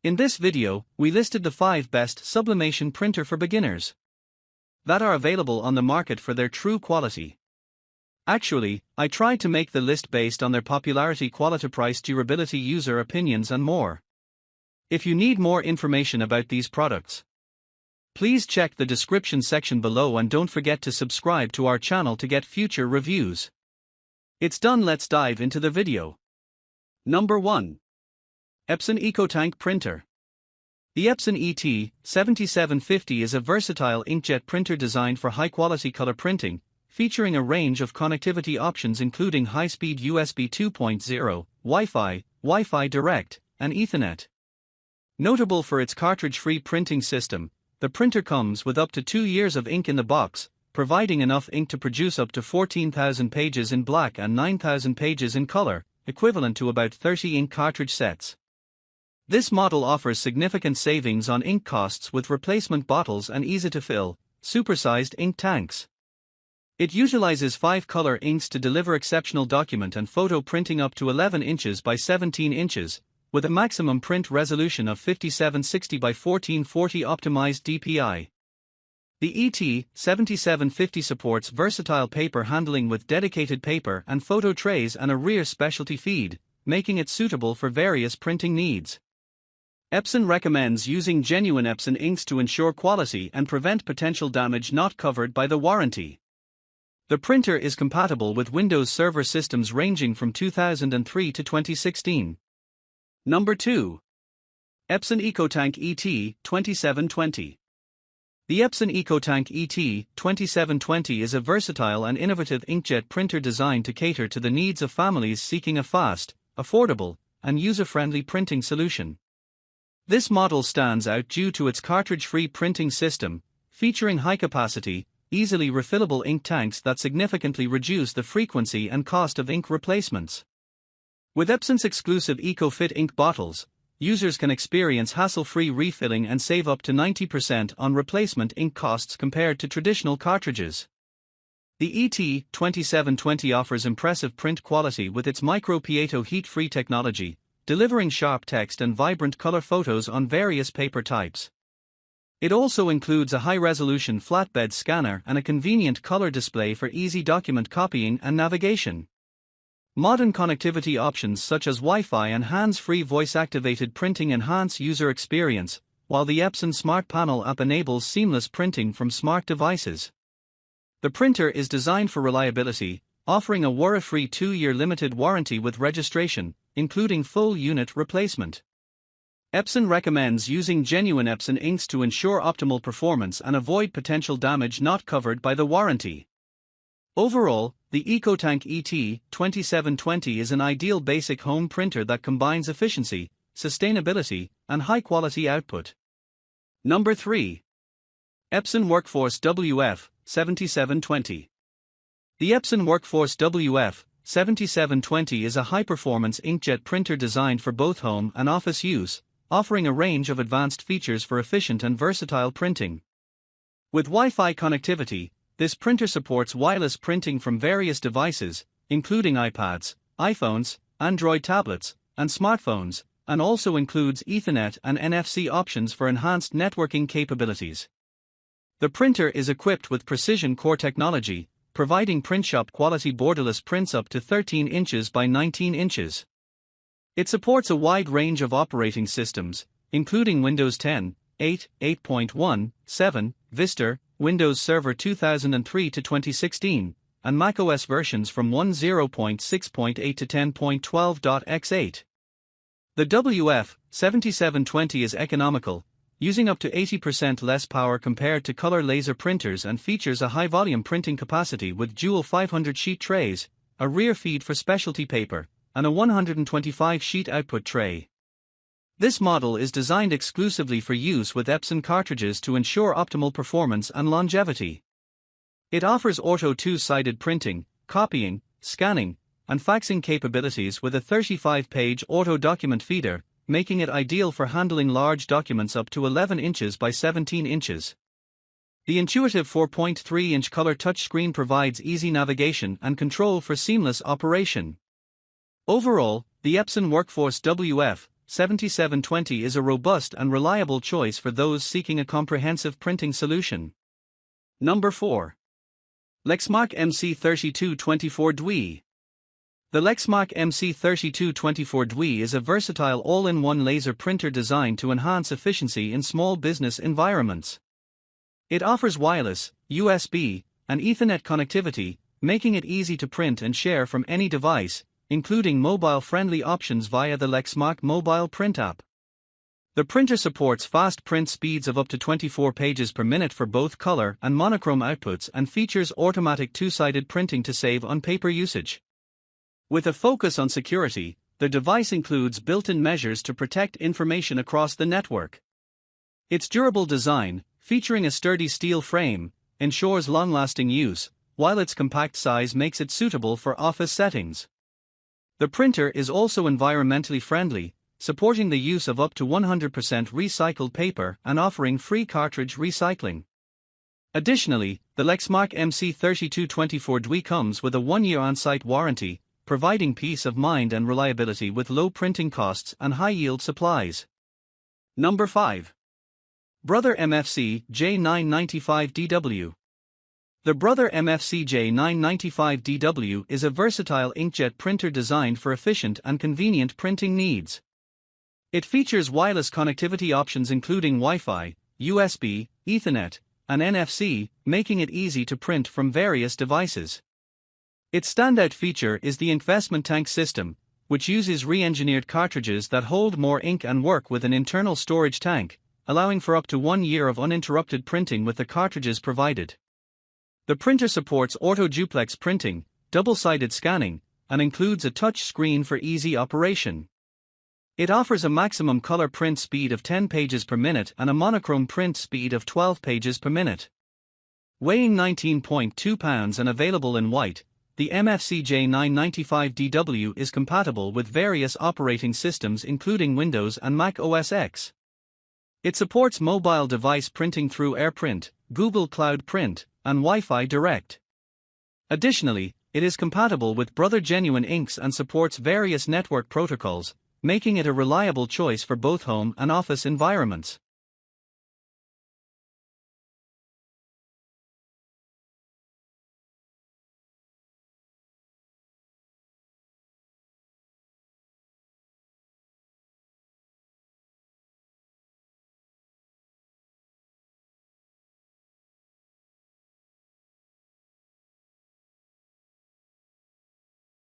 In this video, we listed the 5 best sublimation printer for beginners that are available on the market for their true quality. Actually, I tried to make the list based on their popularity, quality, price, durability, user opinions and more. If you need more information about these products, please check the description section below and don't forget to subscribe to our channel to get future reviews. It's done, let's dive into the video. Number 1. Epson EcoTank Printer. The Epson ET7750 is a versatile inkjet printer designed for high-quality color printing, featuring a range of connectivity options including high-speed USB 2.0, Wi-Fi Direct, and Ethernet. Notable for its cartridge-free printing system, the printer comes with up to 2 years of ink in the box, providing enough ink to produce up to 14,000 pages in black and 9,000 pages in color, equivalent to about 30 ink cartridge sets. This model offers significant savings on ink costs with replacement bottles and easy-to-fill, supersized ink tanks. It utilizes 5 color inks to deliver exceptional document and photo printing up to 11 inches by 17 inches, with a maximum print resolution of 5760 by 1440 optimized DPI. The ET7750 supports versatile paper handling with dedicated paper and photo trays and a rear specialty feed, making it suitable for various printing needs. Epson recommends using genuine Epson inks to ensure quality and prevent potential damage not covered by the warranty. The printer is compatible with Windows Server systems ranging from 2003 to 2016. Number 2. Epson EcoTank ET2720. The Epson EcoTank ET2720 is a versatile and innovative inkjet printer designed to cater to the needs of families seeking a fast, affordable, and user-friendly printing solution. This model stands out due to its cartridge-free printing system, featuring high-capacity, easily refillable ink tanks that significantly reduce the frequency and cost of ink replacements. With Epson's exclusive EcoFit ink bottles, users can experience hassle-free refilling and save up to 90% on replacement ink costs compared to traditional cartridges. The ET2720 offers impressive print quality with its micro-piezo heat-free technology, delivering sharp text and vibrant color photos on various paper types. It also includes a high-resolution flatbed scanner and a convenient color display for easy document copying and navigation. Modern connectivity options such as Wi-Fi and hands-free voice-activated printing enhance user experience, while the Epson Smart Panel app enables seamless printing from smart devices. The printer is designed for reliability, offering a worry-free 2-year limited warranty with registration, including full unit replacement. Epson recommends using genuine Epson inks to ensure optimal performance and avoid potential damage not covered by the warranty. Overall, the EcoTank ET2720 is an ideal basic home printer that combines efficiency, sustainability, and high-quality output. Number 3. Epson Workforce WF7720. The Epson Workforce WF7720 is a high-performance inkjet printer designed for both home and office use, offering a range of advanced features for efficient and versatile printing. With Wi-Fi connectivity, this printer supports wireless printing from various devices, including iPads, iPhones, Android tablets, and smartphones, and also includes Ethernet and NFC options for enhanced networking capabilities. The printer is equipped with precision core technology, providing printshop quality borderless prints up to 13 inches by 19 inches. It supports a wide range of operating systems, including Windows 10, 8, 8.1, 7, Vista, Windows Server 2003 to 2016, and macOS versions from 10.6.8 to 10.12.x8. The WF7720 is economical, using up to 80% less power compared to color laser printers and features a high-volume printing capacity with dual 500-sheet trays, a rear feed for specialty paper, and a 125-sheet output tray. This model is designed exclusively for use with Epson cartridges to ensure optimal performance and longevity. It offers auto 2-sided printing, copying, scanning, and faxing capabilities with a 35-page auto document feeder, making it ideal for handling large documents up to 11 inches by 17 inches. The intuitive 4.3-inch color touchscreen provides easy navigation and control for seamless operation. Overall, the Epson Workforce MC3224dwe is a robust and reliable choice for those seeking a comprehensive printing solution. Number 4. Lexmark MC3224dwe. The Lexmark MC3224dwe is a versatile all-in-one laser printer designed to enhance efficiency in small business environments. It offers wireless, USB, and Ethernet connectivity, making it easy to print and share from any device, including mobile-friendly options via the Lexmark mobile print app. The printer supports fast print speeds of up to 24 pages per minute for both color and monochrome outputs and features automatic two-sided printing to save on paper usage. With a focus on security, the device includes built-in measures to protect information across the network. Its durable design, featuring a sturdy steel frame, ensures long-lasting use, while its compact size makes it suitable for office settings. The printer is also environmentally friendly, supporting the use of up to 100% recycled paper and offering free cartridge recycling. Additionally, the Lexmark MC3224dwe comes with a 1-year on-site warranty, providing peace of mind and reliability with low printing costs and high-yield supplies. Number 5. Brother MFC J995dwe. The Brother MFC J995dwe is a versatile inkjet printer designed for efficient and convenient printing needs. It features wireless connectivity options including Wi-Fi, USB, Ethernet, and NFC, making it easy to print from various devices. Its standout feature is the investment tank system, which uses re-engineered cartridges that hold more ink and work with an internal storage tank, allowing for up to 1 year of uninterrupted printing with the cartridges provided. The printer supports auto-duplex printing, double-sided scanning, and includes a touch screen for easy operation. It offers a maximum color print speed of 10 pages per minute and a monochrome print speed of 12 pages per minute. Weighing 19.2 pounds and available in white, the MFC J995dwe is compatible with various operating systems including Windows and Mac OS X. It supports mobile device printing through AirPrint, Google Cloud Print, and Wi-Fi Direct. Additionally, it is compatible with Brother Genuine inks and supports various network protocols, making it a reliable choice for both home and office environments.